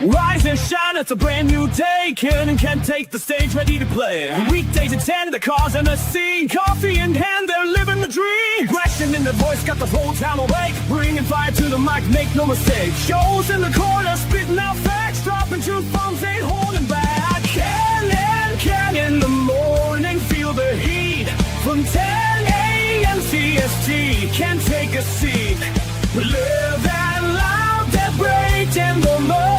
Rise and shine, it's a brand new day. Ken can take the stage, ready to play. Weekdays at 10, the cars and the scene. Coffee in hand, they're living the dream. Aggression in the voice, got the whole town awake. Bringing fire to the mic, make no mistake. Shows in the corner, spitting out facts. Dropping truth bombs, ain't holding back. Ken in the morning, feel the heat. From 10 a.m. CST, can take a seat. Live that loud, that break in the mind.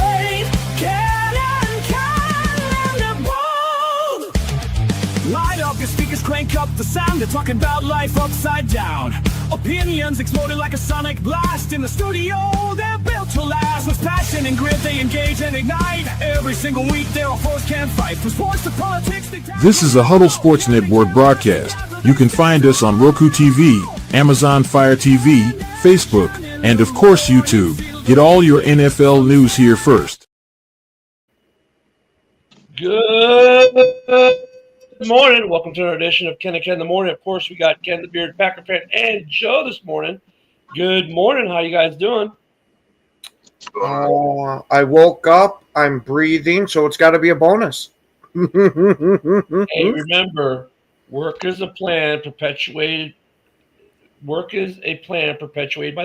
Light up your speakers, crank up the sound. They're talking about life upside down. Opinions exploding like a sonic blast. In the studio, they're built to last. With passion and grit, they engage and ignite. Every single week, they're a force can't fight. From sports to politics. This is a Huddle Sports Network broadcast. You can find us on Roku TV, Amazon Fire TV, Facebook, and of course YouTube. Get all your NFL news here first. Good morning. Welcome to another edition of Ken and Ken in the Morning. Of course, we got Ken the Beard, Packer fan, and Joe this morning. Good morning. How you guys doing? I woke up. I'm breathing, so it's got to be a bonus. Hey, remember, work is a plan perpetuated by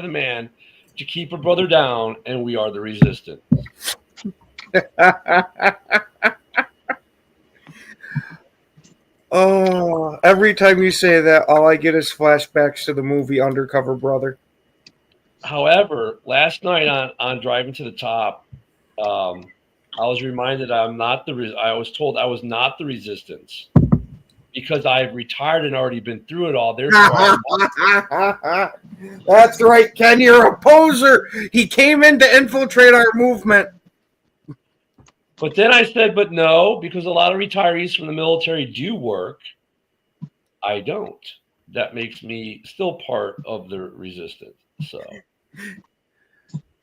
the man to keep a brother down, and we are the resistance. Oh, every time you say that, all I get is flashbacks to the movie Undercover Brother. However, last night on Driving to the Top, I was reminded I was told I was not the resistance because I've retired and already been through it all. Therefore, that's right, Ken. You're a poser. He came in to infiltrate our movement. But then I said, but no, because a lot of retirees from the military do work. I don't. That makes me still part of the resistance. So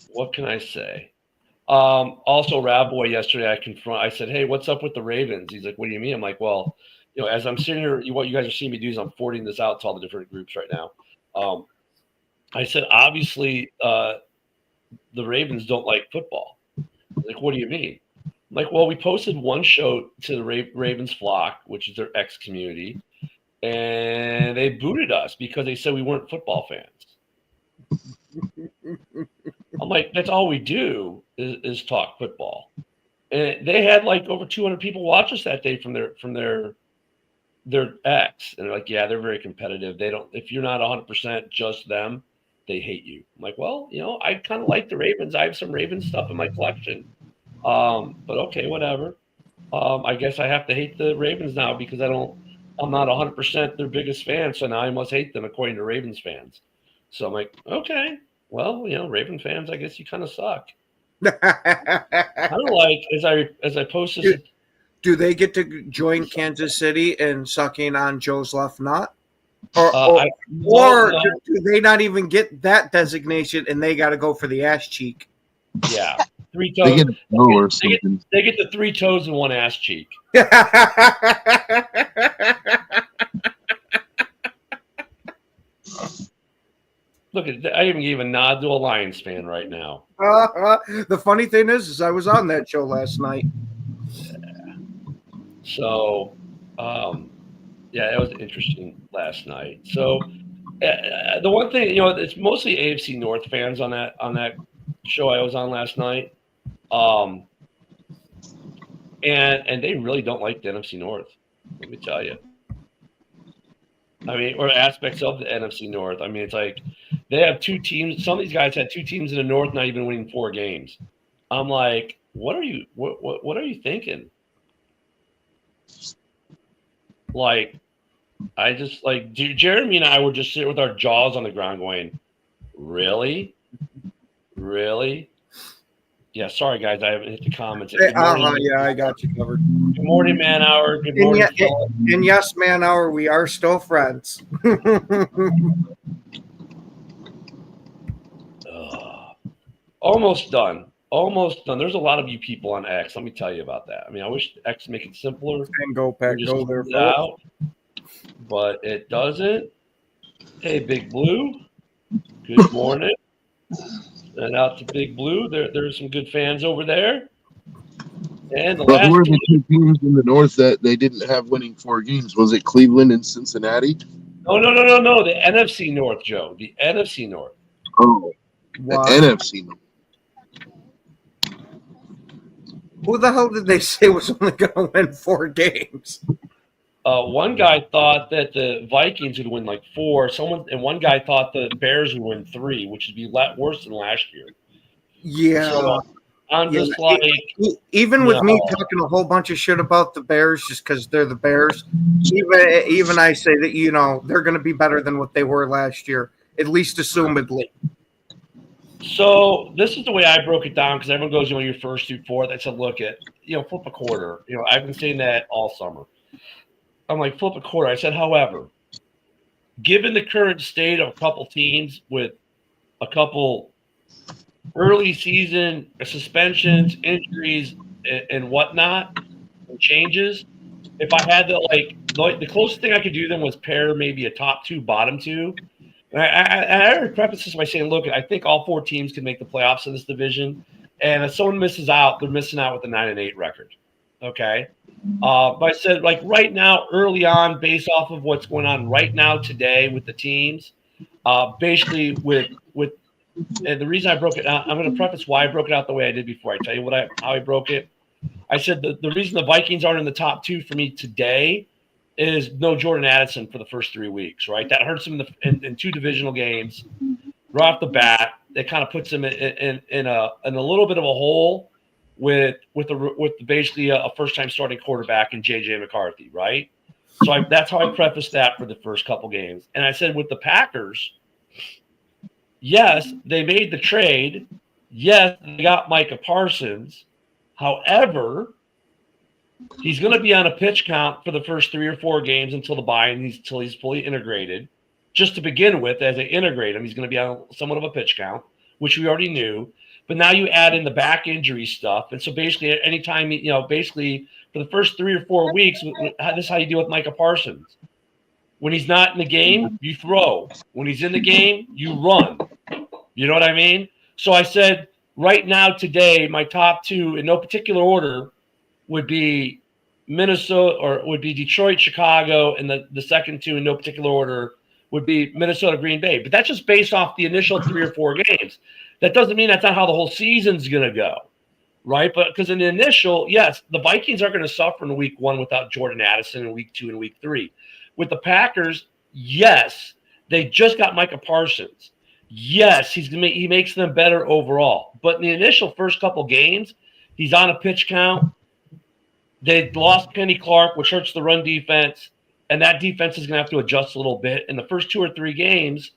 what can I say? Also, Ravboy yesterday, I said, hey, what's up with the Ravens? He's like, what do you mean? I'm like, well, as I'm sitting here, what you guys are seeing me do is I'm forwarding this out to all the different groups right now. I said, obviously, the Ravens don't like football. Like, what do you mean? Like, well, we posted one show to the Ravens flock, which is their X community, and they booted us because they said we weren't football fans. I'm like, that's all we do is talk football. And they had like over 200 people watch us that day from their X, and they're like, yeah, they're very competitive. They don't, if you're not 100% just them, they hate you. I'm like, well, I kind of like the Ravens. I have some Ravens stuff in my collection. But okay, whatever. I guess I have to hate the Ravens now because I'm not 100% their biggest fan. So now I must hate them according to Ravens fans. So I'm like, okay, well, Raven fans, I guess you kind of suck. Kind of like as I posted. Do they get to join Kansas City in sucking on Joe's left nut? Or do they not even get that designation and they got to go for the ass cheek? Yeah. 3 toes. They get the 3 toes and 1 ass cheek. Look, I even gave a nod to a Lions fan right now. The funny thing is I was on that show last night. Yeah. So, it was interesting last night. So, the one thing, it's mostly AFC North fans on that show I was on last night. And they really don't like the NFC North, let me tell you. I mean, or aspects of the NFC North. I mean, it's like they have 2 teams. Some of these guys had 2 teams in the North not even winning 4 games. I'm like, what are you thinking? Like, I just like Jeremy and I were just sitting with our jaws on the ground going, really? Yeah, sorry guys, I haven't hit the comments. Yeah, I got you covered. Good morning, Man Hour. Good morning, and yes, Man Hour, we are still friends. Almost done. There's a lot of you people on X. Let me tell you about that. I mean, I wish X make it simpler. And go pack, go there out, but it doesn't. Hey, Big Blue. Good morning. And out to Big Blue. There's some good fans over there. And the But last who are the two teams in the North that they didn't have winning 4 games? Was it Cleveland and Cincinnati? no. The NFC North, Joe. The NFC North. Oh, Wow. the NFC North. Who the hell did they say was only going to win 4 games? One guy thought that the Vikings would win like 4. And one guy thought the Bears would win 3, which would be worse than last year. Yeah. So, I'm just like, even with me talking a whole bunch of shit about the Bears just because they're the Bears, even I say that, they're going to be better than what they were last year, at least assumedly. So this is the way I broke it down because everyone goes, your first through fourth. I said, look at, flip a quarter. I've been saying that all summer. I'm like, flip a quarter. I said, however, given the current state of a couple teams with a couple early season suspensions, injuries, and whatnot, and changes, if I had to, the closest thing I could do then was pair maybe a top 2, bottom 2. And I already preface this by saying, look, I think all 4 teams can make the playoffs in this division. And if someone misses out, they're missing out with a 9-8 record. Okay. But I said, right now, early on, based off of what's going on right now today with the teams, basically and the reason I broke it out, I'm going to preface why I broke it out the way I did before I tell you how I broke it. I said the reason the Vikings aren't in the top 2 for me today is no Jordan Addison for the first 3 weeks, right? That hurts him in 2 divisional games right off the bat. It kind of puts him in a little bit of a hole with basically a first-time starting quarterback in J.J. McCarthy, right? So that's how I prefaced that for the first couple games. And I said with the Packers, yes, they made the trade. Yes, they got Micah Parsons. However, he's going to be on a pitch count for the first 3 or 4 games until the bye and until he's fully integrated. Just to begin with, as they integrate him, he's going to be on somewhat of a pitch count, which we already knew. But now you add in the back injury stuff. And so basically, anytime, basically for the first 3 or 4 weeks, this is how you deal with Micah Parsons. When he's not in the game, you throw. When he's in the game, you run. You know what I mean? So I said, right now, today, my top 2, in no particular order, would be Minnesota, or would be Detroit, Chicago, and the second 2 in no particular order would be Minnesota, Green Bay. But that's just based off the initial 3 or 4 games. That doesn't mean that's not how the whole season's going to go, right? But because in the initial, yes, the Vikings are going to suffer in week 1 without Jordan Addison in week 2 and week 3. With the Packers, yes, they just got Micah Parsons. Yes, he makes them better overall. But in the initial first couple games, he's on a pitch count. They lost Kenny Clark, which hurts the run defense, and that defense is going to have to adjust a little bit. In the first 2 or 3 games,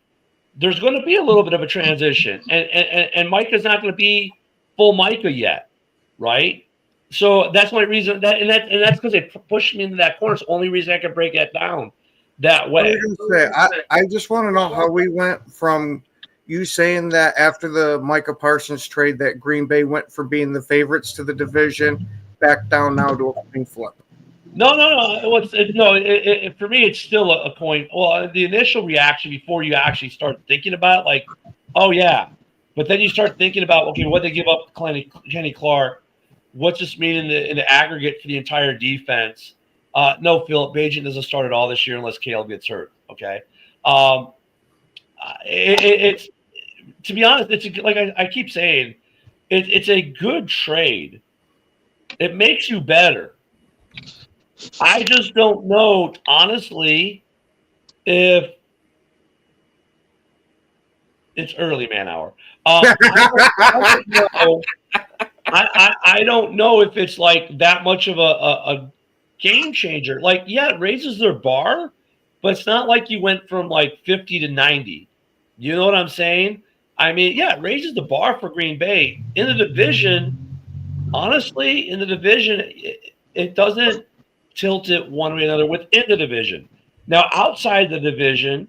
there's going to be a little bit of a transition, and Micah's not going to be full Micah yet, right? So that's my reason. That's because they pushed me into that corner. It's the only reason I can break that down that way. I just want to know how we went from you saying that after the Micah Parsons trade that Green Bay went from being the favorites to the division back down now to a coin flip. No. For me, it's still a coin. Well, the initial reaction before you actually start thinking about it, oh yeah, but then you start thinking about, okay, what they give up Kenny Clark, what's this mean in the aggregate for the entire defense? No, Philip Bagent doesn't start at all this year unless Caleb gets hurt. Okay, it's to be honest, it's like I keep saying, it's a good trade. It makes you better. I just don't know, honestly, if it's early man hour. I don't know if it's that much of a game changer. It raises their bar, but it's not like you went from 50 to 90. You know what I'm saying? I mean, yeah, it raises the bar for Green Bay. In the division, honestly, it doesn't tilt it one way or another within the division. Now, outside the division,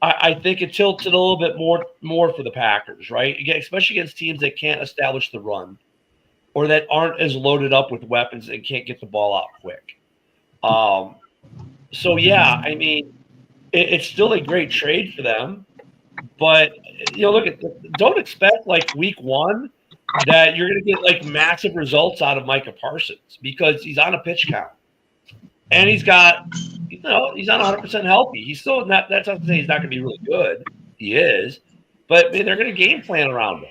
I think it tilts it a little bit more for the Packers, right? Again, especially against teams that can't establish the run or that aren't as loaded up with weapons and can't get the ball out quick. So, yeah, I mean, it's still a great trade for them. But, look, don't expect week 1 that you're going to get like massive results out of Micah Parsons because he's on a pitch count. And he's got, he's not 100% healthy. He's still not, that's not to say he's not going to be really good. He is. But they're going to game plan around him.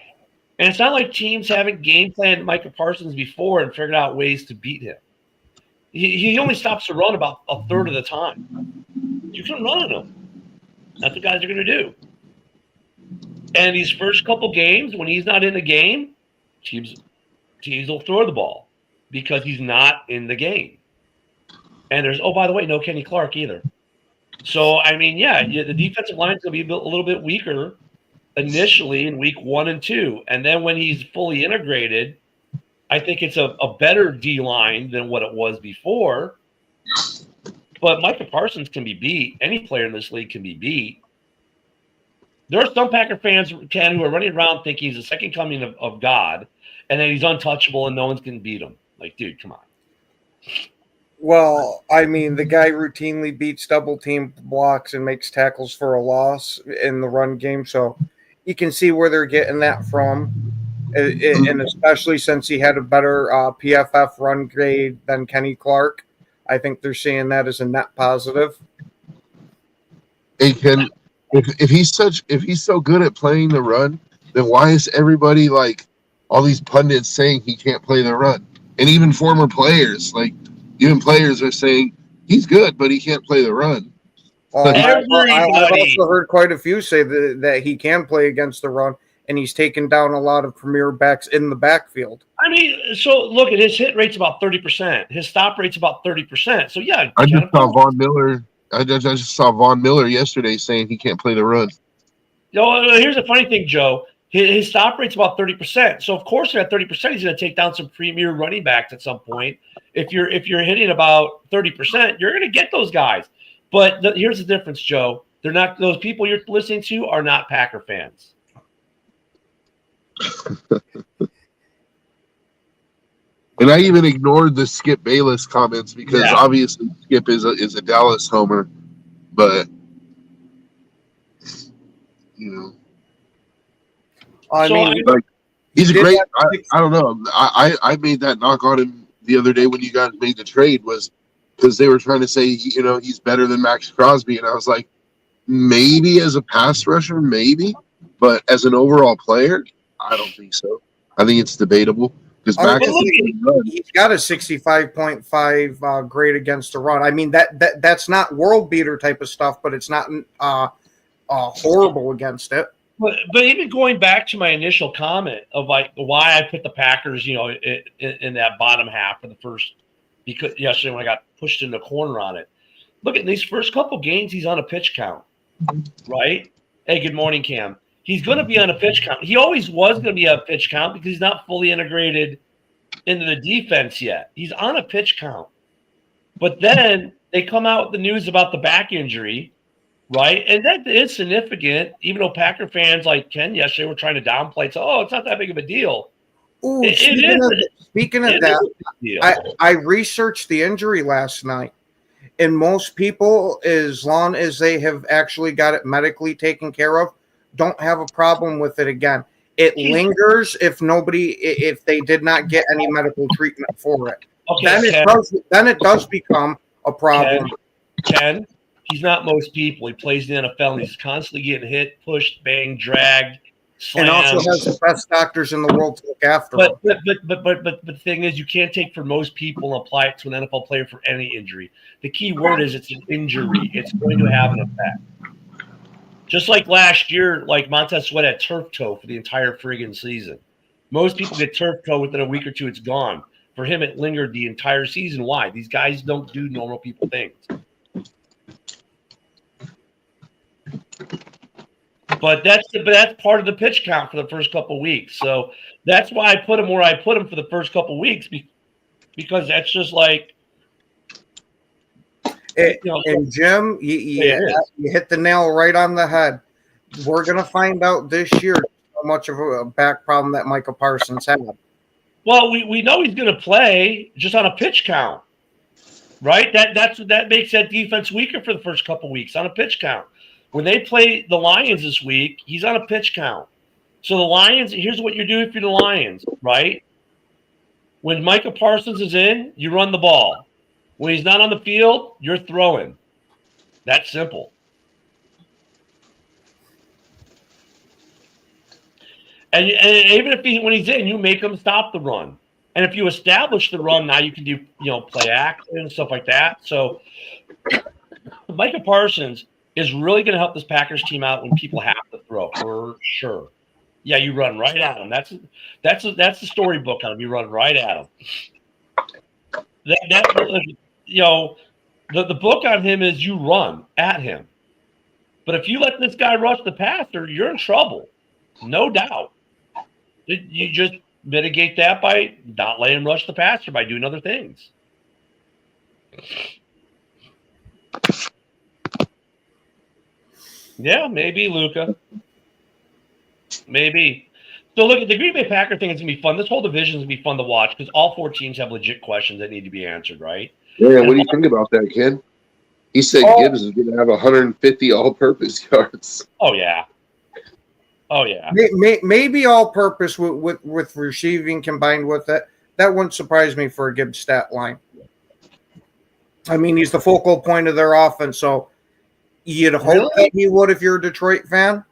And it's not like teams haven't game planned Micah Parsons before and figured out ways to beat him. He only stops to run about a third of the time. You can run on him. That's what guys are going to do. And these first couple games, when he's not in the game, teams will throw the ball because he's not in the game. And there's, oh, by the way, no Kenny Clark either. So, I mean, the defensive line is going to be a little bit weaker initially in week 1 and 2. And then when he's fully integrated, I think it's a better D-line than what it was before. But Micah Parsons can be beat. Any player in this league can be beat. There are some Packer fans, Ken, who are running around thinking he's the second coming of God, and then he's untouchable and no one's going to beat him. Like, dude, come on. Well, I mean, the guy routinely beats double team blocks and makes tackles for a loss in the run game. So you can see where they're getting that from. And especially since he had a better PFF run grade than Kenny Clark, I think they're seeing that as a net positive. Hey, Ken, if he's so good at playing the run, then why is everybody like all these pundits saying he can't play the run? And even former players, like even players are saying he's good, but he can't play the run. I've also heard quite a few say that he can play against the run, and he's taken down a lot of premier backs in the backfield. I mean, so look at his hit rate's about 30%. His stop rate's about 30%. So yeah, I just saw Von Miller. I just saw Von Miller yesterday saying he can't play the run. Here's the funny thing, Joe. His stop rate's about 30%. So of course at 30%, he's going to take down some premier running backs at some point. If you're hitting about 30%, you're going to get those guys. But here's the difference, Joe. They're not, those people you're listening to are not Packer fans. And I even ignored the Skip Bayless comments because obviously Skip is a Dallas homer, but you know, he's a great. I don't know. I made that knock on him the other day when you guys made the trade was because they were trying to say he's better than Max Crosby, and I was like, maybe as a pass rusher, maybe, but as an overall player, I don't think so. I think it's debatable. He's got a 65.5 grade against the run. I mean that's not world beater type of stuff, but it's not horrible against it. But even going back to my initial comment of like why I put the Packers, in that bottom half of the first, because yesterday when I got pushed in the corner on it. Look at these first couple games, he's on a pitch count, right? Hey, good morning, Cam. He's going to be on a pitch count. He always was going to be on a pitch count because he's not fully integrated into the defense yet. He's on a pitch count. But then they come out with the news about the back injury, right? And that is significant, even though Packer fans like Ken yesterday were trying to downplay it. So, it's not that big of a deal. Ooh, speaking of that, I researched the injury last night. And most people, as long as they have actually got it medically taken care of, don't have a problem with it again. It lingers if they did not get any medical treatment for it. Okay, then it does become a problem. Ken, he's not most people. He plays in the NFL and he's constantly getting hit, pushed, banged, dragged, slammed. And also has the best doctors in the world to look after him. But the thing is, you can't take for most people and apply it to an NFL player for any injury. The key word is it's an injury. It's going to have an effect. Just like last year, like Montez Sweat had turf toe for the entire friggin' season. Most people get turf toe within a week or two, it's gone. For him, it lingered the entire season. Why? These guys don't do normal people things. But that's part of the pitch count for the first couple of weeks. So that's why I put him where I put him for the first couple of weeks because that's just like. And Jim, you hit the nail right on the head. We're going to find out this year how much of a back problem that Micah Parsons had. Well, we know he's going to play just on a pitch count, right? That makes that defense weaker for the first couple of weeks on a pitch count. When they play the Lions this week, he's on a pitch count. So the Lions, here's what you're doing for the Lions, right? When Micah Parsons is in, you run the ball. When he's not on the field, you're throwing. That's simple. And even if when he's in, you make him stop the run. And if you establish the run, now you can do play action and stuff like that. So Micah Parsons is really going to help this Packers team out when people have to throw, for sure. Yeah, you run right at him. That's the storybook on him. You run right at him. The book on him is you run at him. But if you let this guy rush the passer, you're in trouble, no doubt. You just mitigate that by not letting him rush the passer, by doing other things. Yeah, maybe, Luca. Maybe. So look, the Green Bay Packer thing is going to be fun. This whole division is going to be fun to watch because all 4 teams have legit questions that need to be answered, right? Yeah, what do you think about that, kid? He said Gibbs is going to have 150 all-purpose yards. Oh, yeah. Oh, yeah. Maybe all-purpose with receiving combined with it. That wouldn't surprise me for a Gibbs stat line. I mean, he's the focal point of their offense, so you'd hope that he would if you're a Detroit fan.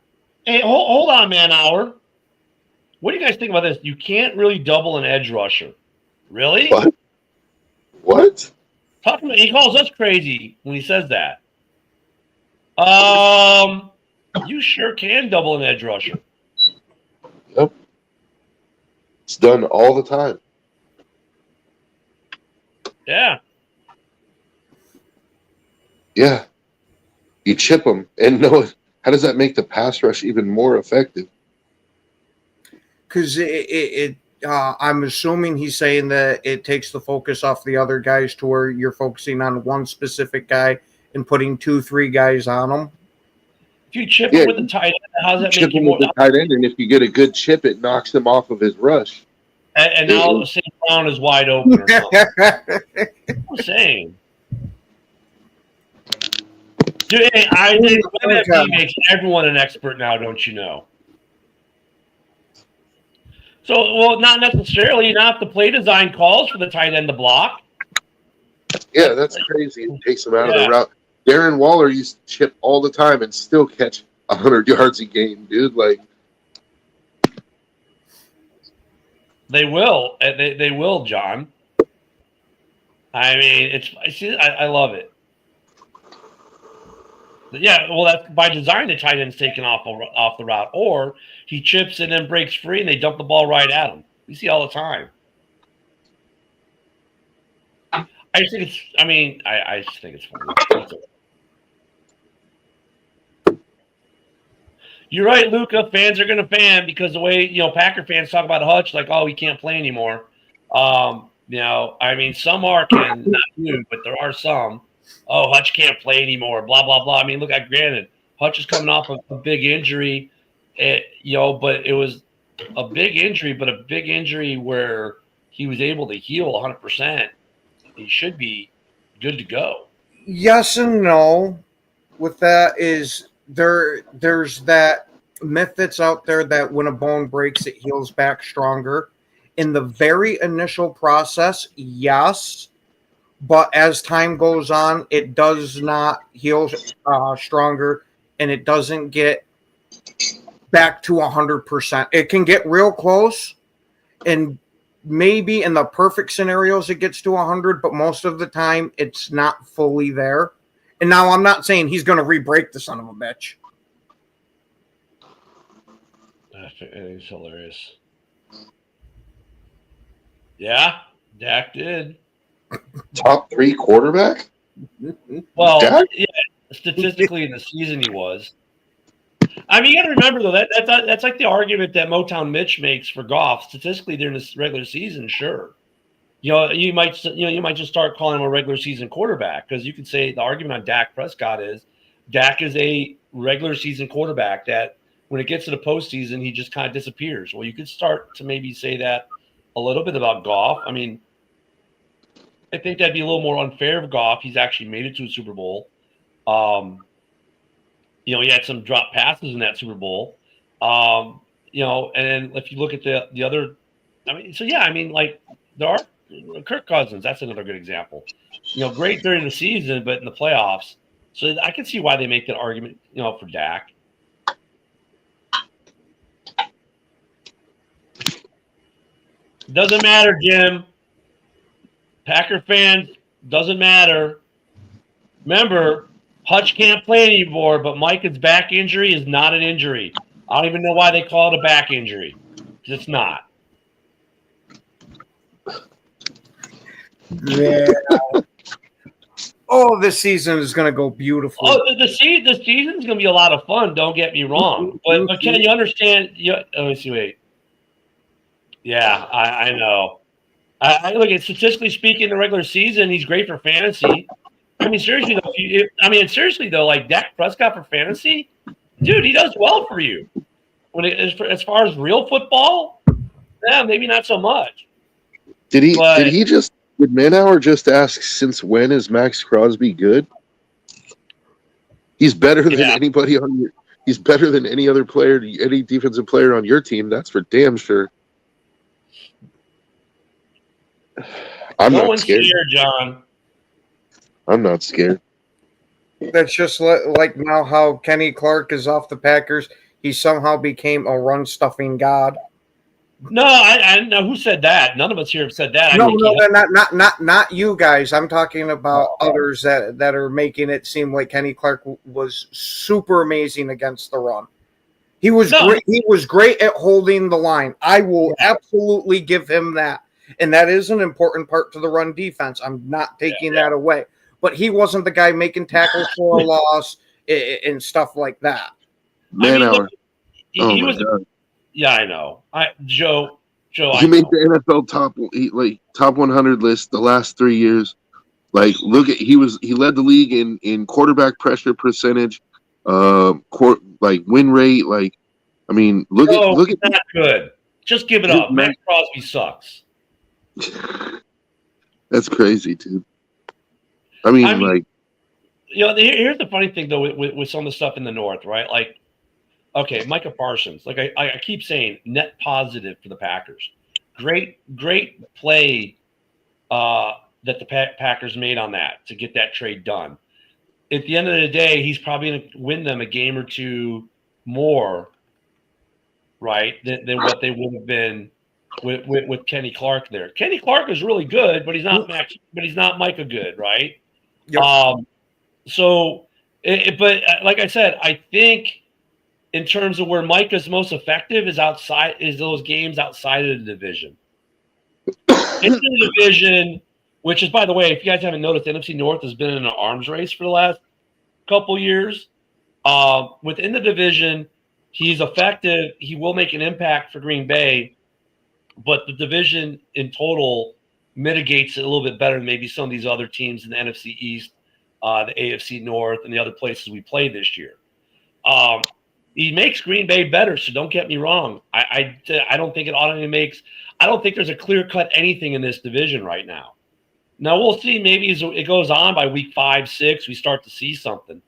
Hey, hold on, man, hour. What do you guys think about this? You can't really double an edge rusher. Really? What? He calls us crazy when he says that. You sure can double an edge rusher. Yep. It's done all the time. Yeah. Yeah. You chip them and know it. How does that make the pass rush even more effective? Because I'm assuming he's saying that it takes the focus off the other guys to where you're focusing on one specific guy and putting 2-3 guys on them. If you chip him with the tight end, how does that make you more? With the tight end, and if you get a good chip, it knocks him off of his rush. And now St. Brown is wide open. Or something. I'm saying. Dude, I think WebMD makes everyone an expert now, don't you know? So, well, not necessarily. You don't have to play design calls for the tight end to block. Yeah, that's crazy. It takes him out of the route. Darren Waller used to chip all the time and still catch 100 yards a game, dude. Like, they will. They will, John. I mean, I love it. Yeah, well, that's by design. The tight end's taken off the route, or he chips and then breaks free, and they dump the ball right at him. We see all the time. I just think it's. I mean, I just think it's funny. You're right, Luca. Fans are going to fan because the way Packer fans talk about Hutch, like, oh, he can't play anymore. I mean, some not you, but there are some. Oh, Hutch can't play anymore, blah, blah, blah. I mean, look, granted, Hutch is coming off of a big injury, but it was a big injury where he was able to heal 100%. He should be good to go. Yes and no. With that is there's that myth that's out there that when a bone breaks, it heals back stronger. In the very initial process, yes. But as time goes on, it does not heal stronger, and it doesn't get back to 100%. It can get real close, and maybe in the perfect scenarios, it gets to 100, but most of the time, it's not fully there. And now I'm not saying he's going to re-break the son of a bitch. It's hilarious. Yeah, Dak did. Top 3 quarterback? Well, yeah, statistically in the season he was. I mean, you got to remember though that's like the argument that Motown Mitch makes for Goff. Statistically, during this regular season, sure, you might just start calling him a regular season quarterback because you could say the argument on Dak Prescott is Dak is a regular season quarterback that when it gets to the postseason he just kind of disappears. Well, you could start to maybe say that a little bit about Goff. I mean, I think that'd be a little more unfair of Goff. He's actually made it to a Super Bowl. He had some drop passes in that Super Bowl. And if you look at the other, like there are Kirk Cousins. That's another good example. Great during the season, but in the playoffs. So I can see why they make that argument, for Dak. Doesn't matter, Jim. Packer fans, doesn't matter. Remember, Hutch can't play anymore, but Micah's back injury is not an injury. I don't even know why they call it a back injury. Because it's not. Yeah. Oh, this season is going to go beautiful. Oh, the season's going to be a lot of fun. Don't get me wrong. But can you understand? Let me see. Wait. Yeah, I know. I look at statistically speaking, in the regular season, he's great for fantasy. I mean, seriously though, like Dak Prescott for fantasy, dude, he does well for you. As far as real football, yeah, maybe not so much. Did Manauer just ask since when is Max Crosby good? He's better than anybody on your. He's better than any other player, any defensive player on your team. That's for damn sure. I'm not scared, John. I'm not scared. That's just like now how Kenny Clark is off the Packers. He somehow became a run-stuffing god. No, I know who said that. None of us here have said that. No, not you guys. I'm talking about others that are making it seem like Kenny Clark was super amazing against the run. He was great. He was great at holding the line. I will absolutely give him that. And that is an important part to the run defense. I'm not taking that away. But he wasn't the guy making tackles for a loss and stuff like that. Manauer. He was. God. Yeah, I know. Joe. He made the NFL top 100 list the last 3 years. Like, he led the league in quarterback pressure percentage, win rate. Like, I mean, look at not good. Just give it up. Max Crosby sucks. That's crazy, dude. I mean, here's the funny thing though with some of the stuff in the North, right? Like, okay, Micah Parsons. Like I keep saying, net positive for the Packers. Great play that the Packers made on that to get that trade done. At the end of the day, he's probably going to win them a game or two more, right? Than what they would have been with Kenny Clark there. Kenny Clark is really good, but he's not Micah good, right? Yep. But like I said, I think in terms of where Micah's most effective is those games outside of the division. Into the division, which is, by the way, if you guys haven't noticed, the NFC North has been in an arms race for the last couple years. Within the division, he's effective. He will make an impact for Green Bay, but the division in total mitigates it a little bit better than maybe some of these other teams in the NFC East, the AFC North, and the other places we played this year. He makes Green Bay better, so don't get me wrong. I don't think it automatically makes – I don't think there's a clear-cut anything in this division right now. Now, we'll see. Maybe as it goes on by week 5, 6, we start to see something.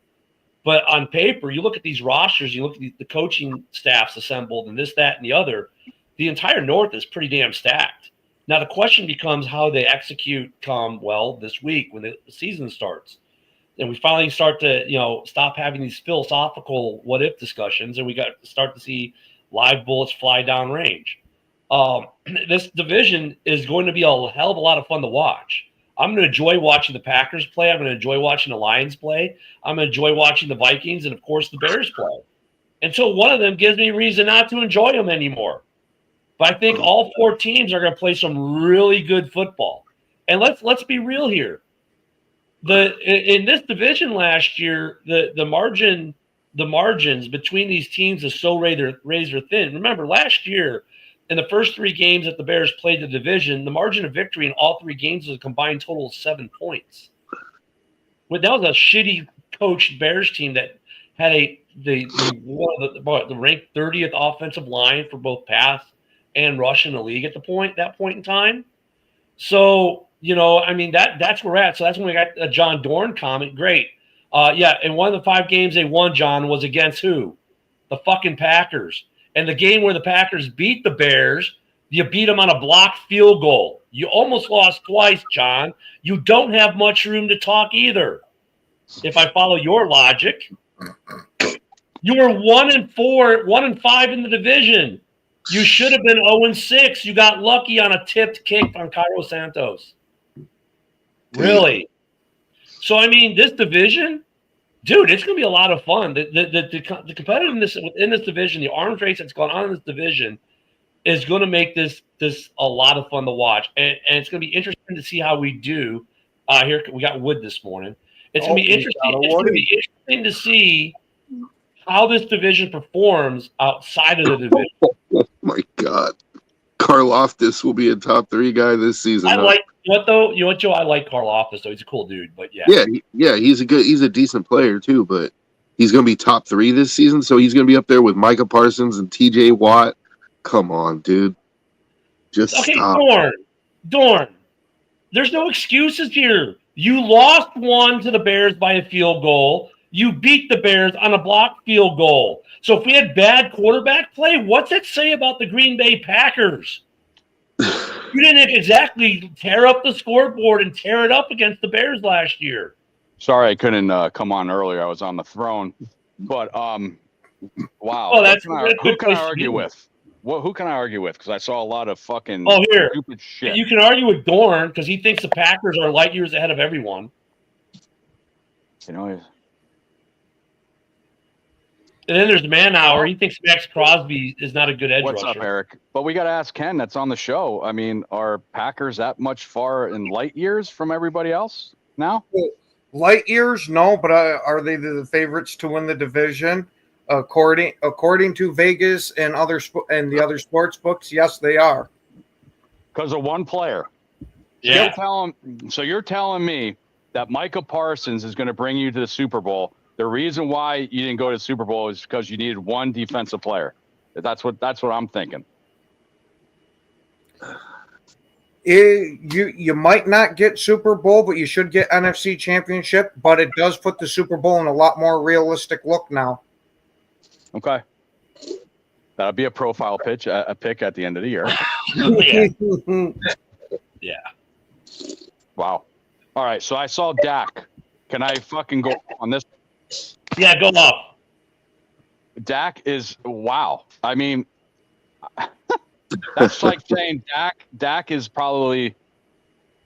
But on paper, you look at these rosters, you look at the coaching staffs assembled and this, that, and the other, the entire North is pretty damn stacked. Now, the question becomes how they execute this week when the season starts. And we finally start to, stop having these philosophical what-if discussions, and we got to start to see live bullets fly down range. This division is going to be a hell of a lot of fun to watch. I'm going to enjoy watching the Packers play. I'm going to enjoy watching the Lions play. I'm going to enjoy watching the Vikings and, of course, the Bears play. Until one of them gives me reason not to enjoy them anymore. But I think all 4 teams are going to play some really good football. And let's be real here. In this division last year, the margins between these teams is so razor thin. Remember, last year, in the first 3 games that the Bears played the division, the margin of victory in all 3 games was a combined total of 7 points. That was a shitty coached Bears team that had the ranked 30th offensive line for both pass and rush in the league at that point in time. So, that's where we're at. So that's when we got a John Dorn comment. Great. And one of the 5 games they won, John, was against who? The fucking Packers. And the game where the Packers beat the Bears, you beat them on a blocked field goal. You almost lost twice, John. You don't have much room to talk either. If I follow your logic, you were 1-4, 1-5 in the division. You should have been 0-6. You got lucky on a tipped kick on Cairo Santos. Really? So, I mean, this division, dude, it's going to be a lot of fun. The competitiveness within this division, the arms race that's going on in this division is going to make this a lot of fun to watch. And it's going to be interesting to see how we do. Here we got Wood this morning. It's going to be interesting. It's going to be interesting to see how this division performs outside of the division. Oh my God, Karlaftis will be a top 3 guy this season. I like what though. You know what, Joe? I like Karlaftis though. He's a cool dude. But yeah, he's a decent player too. But he's going to be top 3 this season, so he's going to be up there with Micah Parsons and T.J. Watt. Come on, dude. Just stop. Dorn. There's no excuses here. You lost one to the Bears by a field goal. You beat the Bears on a blocked field goal. So if we had bad quarterback play, what's that say about the Green Bay Packers? You didn't exactly tear up the scoreboard and tear it up against the Bears last year. Sorry I couldn't come on earlier. I was on the throne. But, wow. Oh, who can I argue with? Who can I argue with? Because I saw a lot of fucking stupid shit. You can argue with Dorn because he thinks the Packers are light years ahead of everyone. You know, and then there's Manauer. He thinks Max Crosby is not a good edge rusher. What's up, Eric? But we got to ask Ken that's on the show. I mean, are Packers that much far in light years from everybody else now? Light years, no, but are they the favorites to win the division? According to Vegas and the other sports books, yes, they are. Because of one player. Yeah. You're telling me that Micah Parsons is going to bring you to the Super Bowl. The reason why you didn't go to the Super Bowl is because you needed one defensive player. That's what I'm thinking. You might not get Super Bowl, but you should get NFC Championship. But it does put the Super Bowl in a lot more realistic look now. Okay. That'll be a profile pick at the end of the year. Yeah. Wow. All right. So I saw Dak. Can I fucking go on this? Yeah, go off. Dak is wow. I mean, that's like saying Dak is probably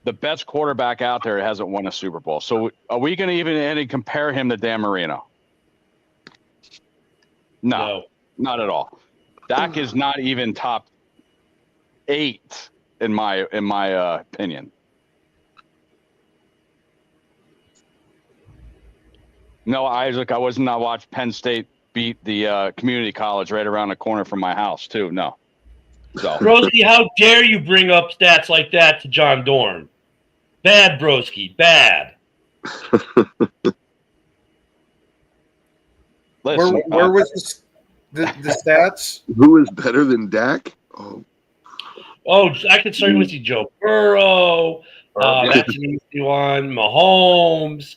the best quarterback out there that hasn't won a Super Bowl. So are we going to even compare him to Dan Marino? No, not at all. Dak is not even top 8 in my opinion. No, Isaac, I was not watched Penn State beat the community college right around the corner from my house too. No. So. Broski, how dare you bring up stats like that to John Dorn? Bad, Broski, bad. Listen, where was the stats? Who is better than Dak? Oh, I could certainly see Joe Burrow. That's an easy one. Mahomes.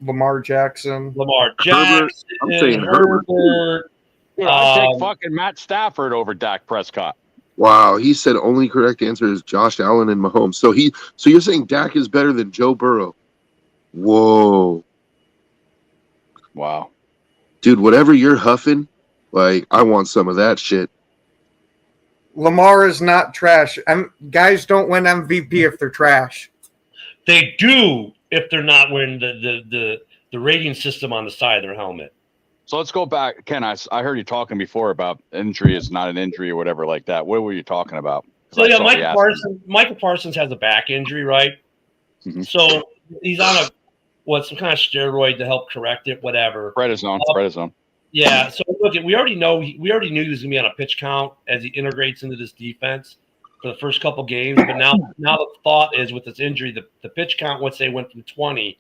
Lamar Jackson. Herbert. I'm saying Herbert. I'd take fucking Matt Stafford over Dak Prescott. Wow, he said only correct answer is Josh Allen and Mahomes. So you're saying Dak is better than Joe Burrow? Whoa. Wow. Dude, whatever you're huffing, like, I want some of that shit. Lamar is not trash. Guys don't win MVP if they're trash. They do if they're not wearing the rating system on the side of their helmet. So let's go back. Ken, I heard you talking before about injury is not an injury or whatever like that. What were you talking about? So, yeah, Michael Parsons has a back injury, right? Mm-hmm. So he's on some kind of steroid to help correct it, whatever. Prednisone. Yeah. So look, we already knew he was going to be on a pitch count as he integrates into this defense for the first couple games. But now the thought is with this injury, the pitch count, once they went from 20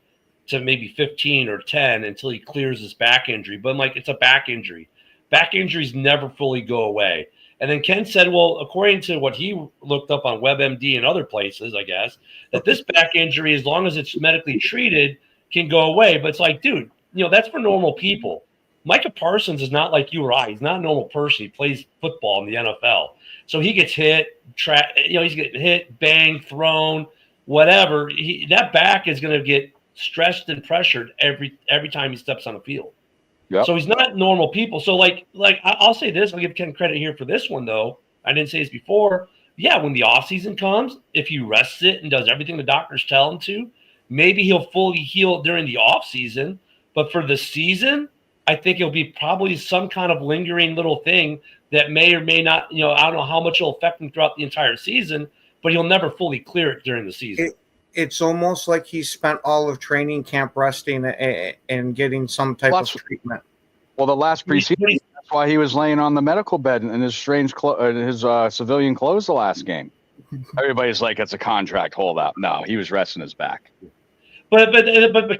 to maybe 15 or 10 until he clears his back injury. But it's a back injury. Back injuries never fully go away. And then Ken said, well, according to what he looked up on WebMD and other places, I guess, that this back injury, as long as it's medically treated, can go away. But it's like, dude, that's for normal people. Micah Parsons is not like you or I. He's not a normal person. He plays football in the NFL. So he gets hit, he's getting hit, banged, thrown, whatever. That back is going to get stressed and pressured every time he steps on the field. Yep. So he's not normal people. So like I'll say this, I'll give Ken credit here for this one though. I didn't say this before. Yeah, when the offseason comes, if he rests it and does everything the doctors tell him to, maybe he'll fully heal during the offseason. But for the season, I think it'll be probably some kind of lingering little thing that may or may not, I don't know how much it'll affect him throughout the entire season, but he'll never fully clear it during the season. It's almost like he spent all of training camp resting and getting some type of treatment. Well, the last preseason, that's why he was laying on the medical bed in his civilian clothes the last game. Everybody's like, it's a contract holdout. No, he was resting his back. But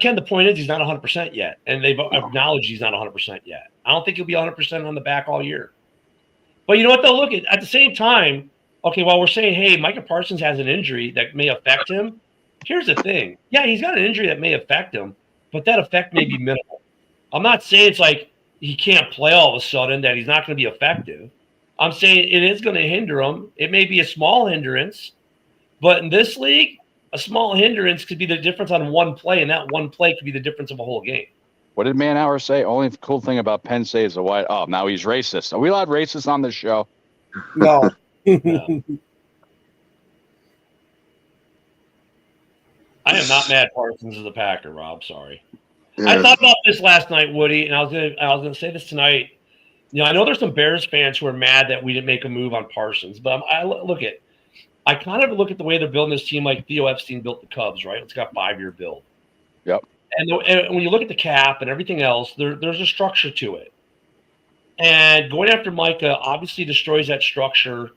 Ken, the point is he's not 100% yet, and they've acknowledged he's not 100% yet. I don't think he'll be 100% on the back all year. But you know what, though? Look, at the same time, okay, while we're saying, hey, Micah Parsons has an injury that may affect him, here's the thing. Yeah, he's got an injury that may affect him, but that effect may be minimal. I'm not saying it's like he can't play all of a sudden, that he's not going to be effective. I'm saying it is going to hinder him. It may be a small hindrance, but in this league, a small hindrance could be the difference on one play, and that one play could be the difference of a whole game. What did Manauer say? Only cool thing about Penn State is the white. Oh, now he's racist. Are we allowed racists on this show? No. No. I am not mad Parsons is a Packer, Rob. Sorry. Yeah. I thought about this last night, Woody, and I was gonna say this tonight. I know there's some Bears fans who are mad that we didn't make a move on Parsons, but I kind of look at the way they're building this team like Theo Epstein built the Cubs, right? It's got a 5-year build. Yep. And when you look at the cap and everything else, there's a structure to it. And going after Micah obviously destroys that structure.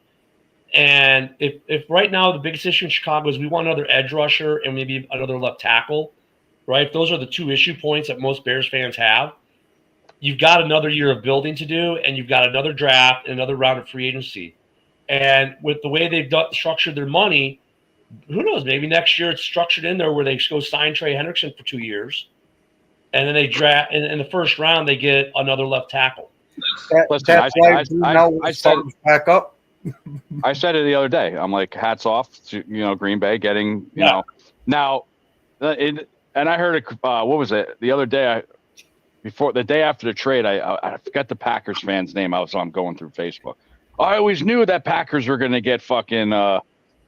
And if right now the biggest issue in Chicago is we want another edge rusher and maybe another left tackle, right? If those are the two issue points that most Bears fans have, you've got another year of building to do, and you've got another draft and another round of free agency. And with the way they've structured their money, who knows? Maybe next year it's structured in there where they go sign Trey Hendrickson for 2 years, and then they draft in the first round they get another left tackle. Listen, I said back up. I said it the other day. I'm like, hats off to Green Bay getting know now. And I heard what was it the other day? The day after the trade, I forgot the Packers fan's name. I'm going through Facebook. I always knew that Packers were going to get fucking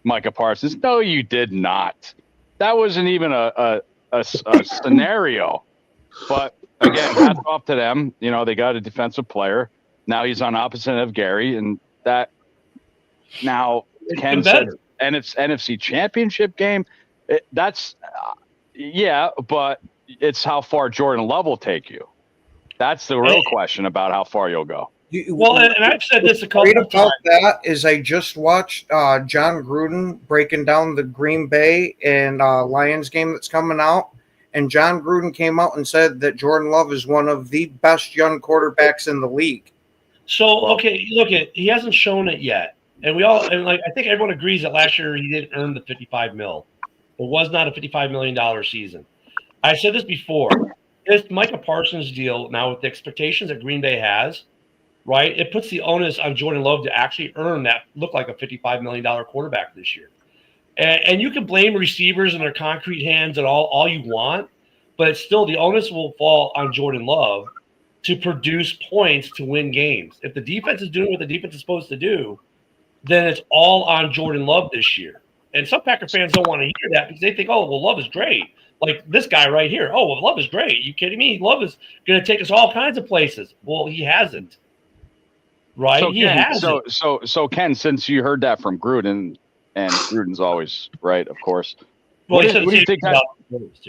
Micah Parsons. No, you did not. That wasn't even a scenario. But again, hats off to them. They got a defensive player. Now he's on opposite end of Gary, and that now Ken said, and it's NFC Championship game. But it's how far Jordan Love will take you. That's the real question about how far you'll go. Well, and I've said this a couple of times. That is, I just watched John Gruden breaking down the Green Bay and Lions game that's coming out, and John Gruden came out and said that Jordan Love is one of the best young quarterbacks in the league. So, okay, he hasn't shown it yet, and I think everyone agrees that last year he didn't earn the $55 million. It was not a $55 million season. I said this before. This Micah Parsons deal now with the expectations that Green Bay has, right? It puts the onus on Jordan Love to actually earn that look like a $55 million quarterback this year. And you can blame receivers and their concrete hands and all you want, but it's still the onus will fall on Jordan Love to produce points to win games. If the defense is doing what the defense is supposed to do, then it's all on Jordan Love this year. And some Packer fans don't want to hear that because they think, oh, well, Love is great. Like this guy right here. Oh, well, Love is great. Are you kidding me? Love is going to take us all kinds of places. Well, he hasn't. Right? So, Ken, so Ken, since you heard that from Gruden, and Gruden's always right, of course. Well, what do you think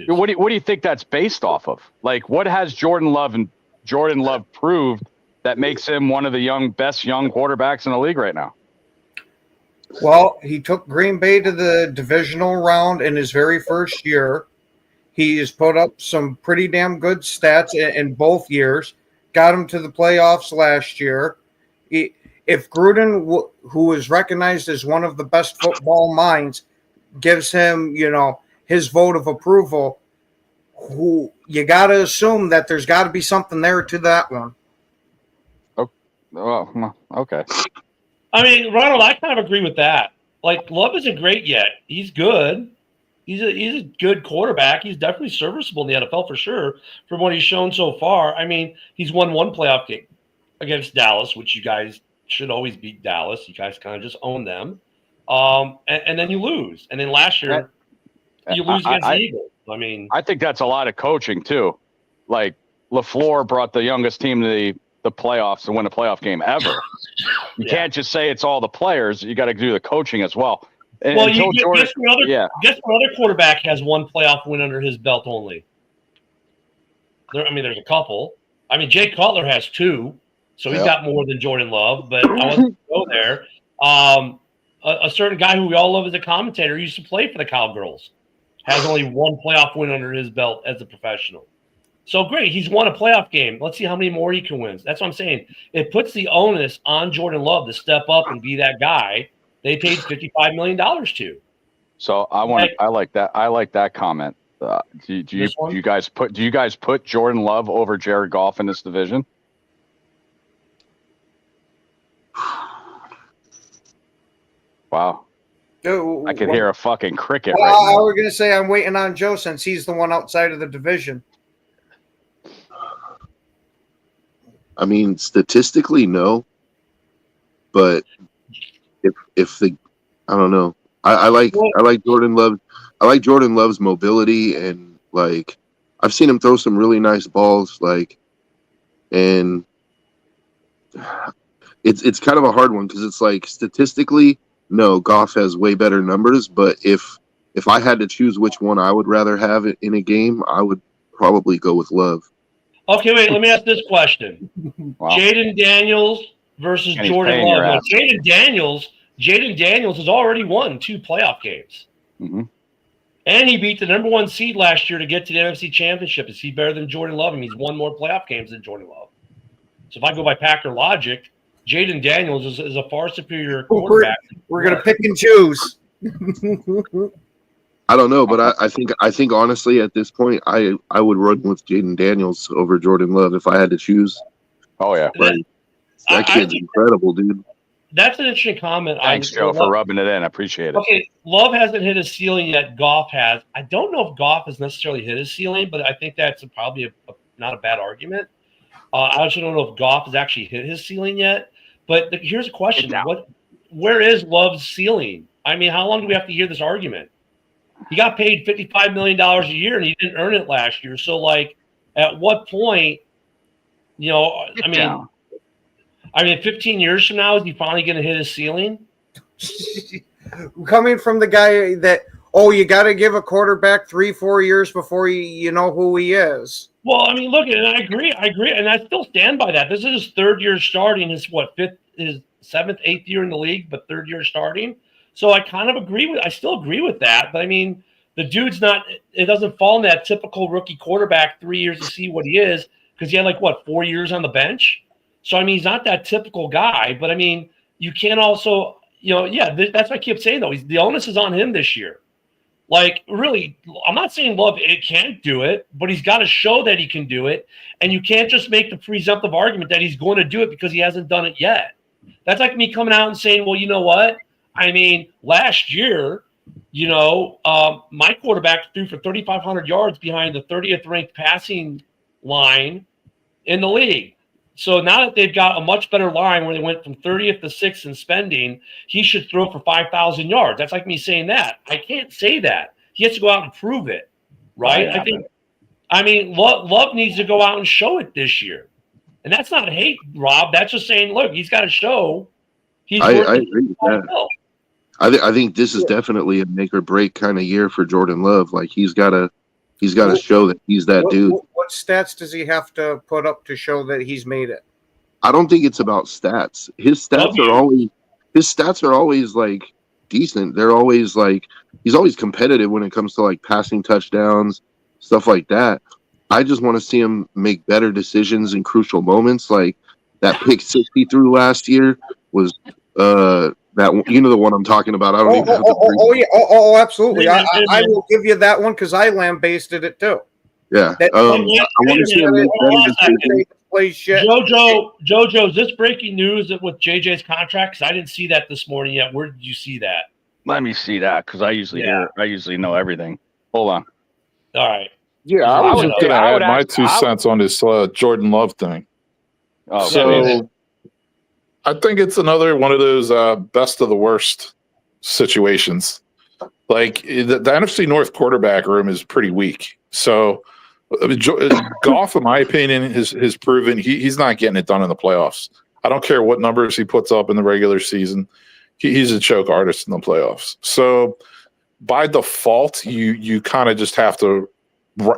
what do you think that's based off of? Like, what has Jordan Love proved that makes him one of the best young quarterbacks in the league right now? Well, he took Green Bay to the divisional round in his very first year. He has put up some pretty damn good stats in both years. Got him to the playoffs last year. If Gruden, who is recognized as one of the best football minds, gives him, his vote of approval, who you got to assume that there's got to be something there to that one. Well, okay. I mean, Ronald, I kind of agree with that. Like, Love isn't great yet. He's good. He's a good quarterback. He's definitely serviceable in the NFL for sure from what he's shown so far. I mean, he's won one playoff game against Dallas, which you guys should always beat Dallas. You guys kind of just own them. And then you lose. And then last year, you lose against the Eagles. I mean, I think that's a lot of coaching too. Like LaFleur brought the youngest team to the playoffs and win a playoff game ever. You can't just say it's all the players. You got to do the coaching as well. And well, guess what other quarterback has one playoff win under his belt only? There's a couple. I mean, Jay Cutler has 2, so he's got more than Jordan Love, but I wasn't going to go there. A certain guy who we all love as a commentator used to play for the Cowgirls, has only one playoff win under his belt as a professional. So great, he's won a playoff game. Let's see how many more he can win. That's what I'm saying. It puts the onus on Jordan Love to step up and be that guy they paid $55 million to. So I like that. I like that comment. Do you guys put Jordan Love over Jared Goff in this division? Wow. I could hear a fucking cricket right now. I was going to say I'm waiting on Joe since he's the one outside of the division. I mean, statistically, no. But if the, I don't know. I like Jordan Love. I like Jordan Love's mobility, and like I've seen him throw some really nice balls. Like, and it's kind of a hard one because it's like statistically, no, Goff has way better numbers. But if I had to choose which one I would rather have in a game, I would probably go with Love. Okay, wait. Let me ask this question: wow. Jaden Daniels versus Jordan Love. Jaden Daniels has already won 2 playoff games, and he beat the number 1 seed last year to get to the NFC Championship. Is he better than Jordan Love? And he's won more playoff games than Jordan Love. So if I go by Packer logic, Jaden Daniels is a far superior quarterback. We're gonna pick and choose. I don't know, but I think honestly at this point I would run with Jaden Daniels over Jordan Love if I had to choose. Oh yeah, that kid's incredible, dude. That's an interesting comment. Thanks, Joe, for rubbing it in. I appreciate it. Okay, Love hasn't hit his ceiling yet. Goff has. I don't know if Goff has necessarily hit his ceiling, but I think that's probably not a bad argument. I also don't know if Goff has actually hit his ceiling yet. But here's a question: where is Love's ceiling? I mean, how long do we have to hear this argument? He got paid $55 million a year, and he didn't earn it last year. So, like, at what point, I mean, 15 years from now, is he finally going to hit his ceiling? Coming from the guy that, you got to give a quarterback 3-4 years before you know who he is. Well, I mean, look, and I agree, and I still stand by that. This is his 3rd year starting. His 7th, 8th year in the league, but 3rd year starting. So I kind of I still agree with that. But I mean, the dude's it doesn't fall in that typical rookie quarterback 3 years to see what he is, because he had 4 years on the bench. So I mean, he's not that typical guy. But I mean, you can't also, that's what I keep saying though. The onus is on him this year. Like, really, I'm not saying Love can't do it, but he's got to show that he can do it. And you can't just make the presumptive argument that he's going to do it because he hasn't done it yet. That's like me coming out and saying, well, you know what? I mean, last year, my quarterback threw for 3,500 yards behind the 30th ranked passing line in the league. So now that they've got a much better line where they went from 30th to 6th in spending, he should throw for 5,000 yards. That's like me saying that. I can't say that. He has to go out and prove it, right? Love needs to go out and show it this year. And that's not hate, Rob. That's just saying, look, he's got to show he's I agree with that. I think this is definitely a make or break kind of year for Jordan Love. Like he's got to show that he's that dude. What stats does he have to put up to show that he's made it? I don't think it's about stats. His stats are always like decent. They're always like he's always competitive when it comes to like passing touchdowns, stuff like that. I just want to see him make better decisions in crucial moments. Like that pick 6 he threw last year was that the one I'm talking about. I don't even have absolutely. I will give you that one because I lambasted it too. Yeah. That- I want to see him make better decisions. Play shit. Jojo, is this breaking news with JJ's contract? 'Cause I didn't see that this morning yet. Where did you see that? Let me see that because I usually know everything. Hold on. All right. Yeah, I was just going to add my 2 cents on this Jordan Love thing. Oh, So I think it's another one of those best of the worst situations. Like the NFC North quarterback room is pretty weak. So I mean, Goff, in my opinion, has proven he's not getting it done in the playoffs. I don't care what numbers he puts up in the regular season. He's a choke artist in the playoffs. So by default, you kind of just have to,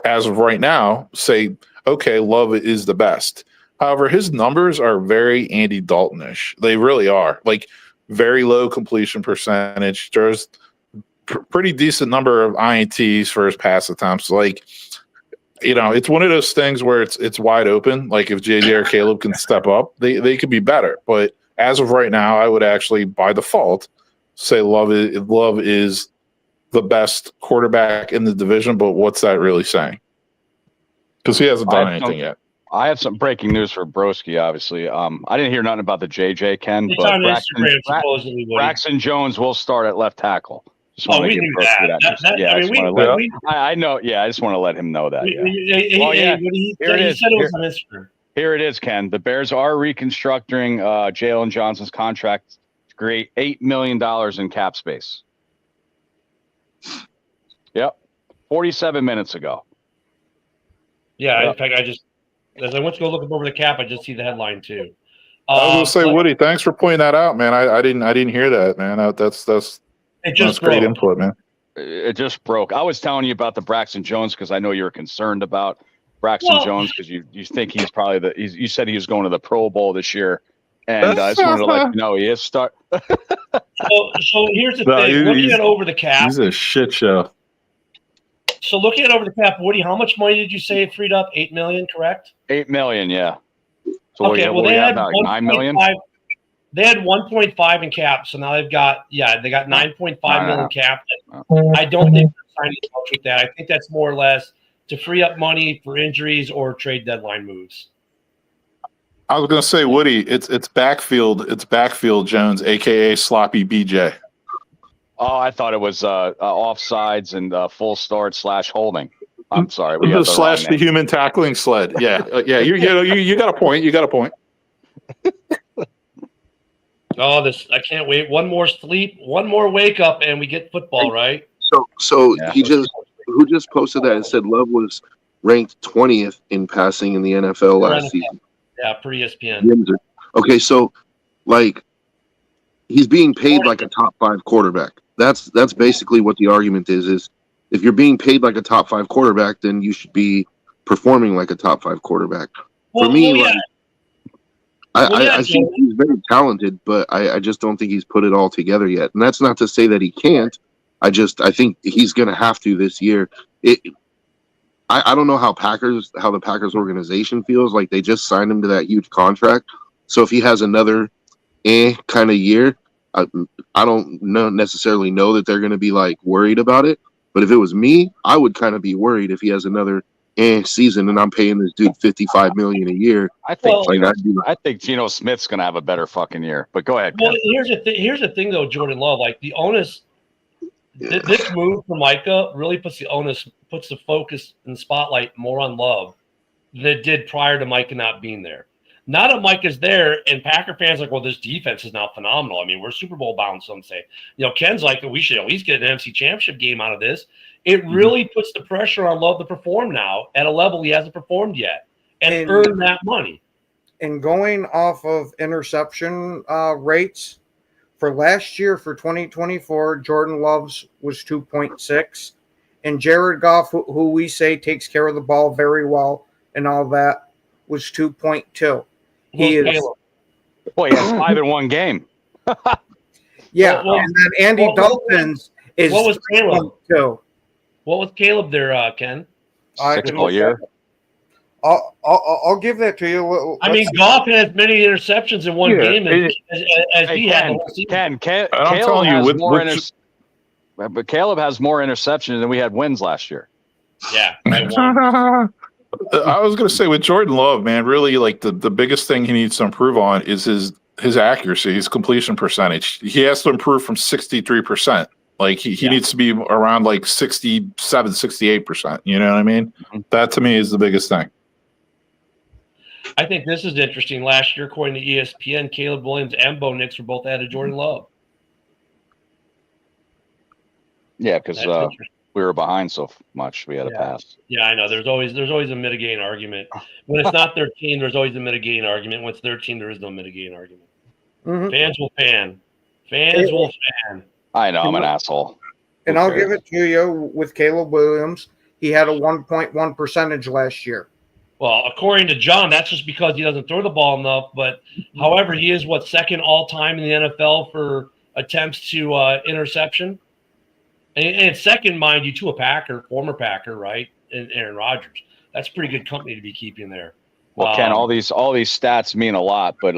as of right now, say, okay, Love is the best. However, his numbers are very Andy Dalton-ish. They really are. Like very low completion percentage. There's pretty decent number of INTs for his pass attempts. Like, you know, it's one of those things where it's wide open. Like if JJ or Caleb can step up, they could be better. But as of right now, I would actually, by default, say Love is the best quarterback in the division. But what's that really saying? Because he hasn't done anything yet. I have some breaking news for Broski, obviously. I didn't hear nothing about the JJ, Ken, It's but on Instagram, supposedly. Woody. Braxton Jones will start at left tackle. Just Oh, want to we give knew Broski that. I know. Yeah, I just want to let him know that. Yeah. He said it was on Instagram. Here it is, Ken. The Bears are reconstructing Jalen Johnson's contract to create $8 million in cap space. Yep. 47 minutes ago. Yeah, Yep. in fact, as I went to go look over the cap, I just see the headline too. I was going to say, Woody, thanks for pointing that out, man. I didn't hear that, man. That's great input, man. It just broke. I was telling you about the Braxton Jones because I know you were concerned about Braxton Jones because you think he's probably you said he was going to the Pro Bowl this year, and I just wanted to let you know he is start. So here's the thing: looking at over the cap, he's a shit show. So looking at over the cap, Woody, how much money did you say it freed up? $8 million, correct? $8 million, yeah. So okay, they had now, like $9 million. They had 1.5 in cap, so now they got 9.5 million cap. I don't think they're signing much with that. I think that's more or less to free up money for injuries or trade deadline moves. I was going to say, Woody, it's backfield Jones, aka Sloppy BJ. Oh, I thought it was offsides and full start / holding. I'm sorry, we got the human tackling sled. Yeah, yeah. You got a point. You got a point. Oh, I can't wait. One more sleep, one more wake up, and we get football, right? So yeah. Who just posted that and said Love was ranked 20th in passing in the NFL last season. Yeah, per ESPN. Okay, so like he's being paid like a top 5 quarterback. That's basically what the argument is if you're being paid like a top 5 quarterback, then you should be performing like a top 5 quarterback. For me, I think he's very talented, but I just don't think he's put it all together yet. And that's not to say that he can't. I think he's going to have to this year. I don't know how the Packers organization feels. Like they just signed him to that huge contract. So if he has another kind of year, I don't necessarily know that they're going to be like worried about it. But if it was me, I would kind of be worried if he has another season and I'm paying this dude $55 million a year. I think Geno Smith's going to have a better fucking year. But go ahead. Well, here's the thing though, Jordan Love. Like the onus, this move for Micah really puts the focus and the spotlight more on Love than it did prior to Micah not being there. Now that Micah's there, and Packer fans are like, well, this defense is now phenomenal. I mean, we're Super Bowl bound. Some say, Ken's like, we should at least get an NFC Championship game out of this. It really puts the pressure on Love to perform now at a level he hasn't performed yet and earn that money. And going off of interception rates for last year for 2024, Jordan Love's was 2.6, and Jared Goff, who we say takes care of the ball very well and all that, was 2.2. He has 5 in one game. Yeah, and then Andy Dalton's is what was Caleb? 2. What was Caleb there, Ken? 6 all year. I'll give that to you. I mean, Goff had as many interceptions in one game as he had. Caleb has more but Caleb has more interceptions than we had wins last year. Yeah, I won. I was going to say with Jordan Love, man, really like the biggest thing he needs to improve on is his accuracy, his completion percentage. He has to improve from 63%. Like he needs to be around like 67, 68%. You know what I mean? That to me is the biggest thing. I think this is interesting. Last year, according to ESPN, Caleb Williams and Bo Nix were both ahead of Jordan Love. Yeah, because we were behind so much, we had to pass. Yeah, I know. There's always a mitigating argument. When it's not their team, there's always a mitigating argument. When it's their team, there is no mitigating argument. Mhm. Fans will fan. Fans will fan. I know, I'm an asshole. And I'll give it to you with Caleb Williams. He had a 1.1 percentage last year. Well, according to John, that's just because he doesn't throw the ball enough. But however, he is second all time in the NFL for attempts to interception, and second, mind you, to a Packer, former Packer, right? And Aaron Rodgers. That's pretty good company to be keeping there. Well, Ken, all these stats mean a lot, but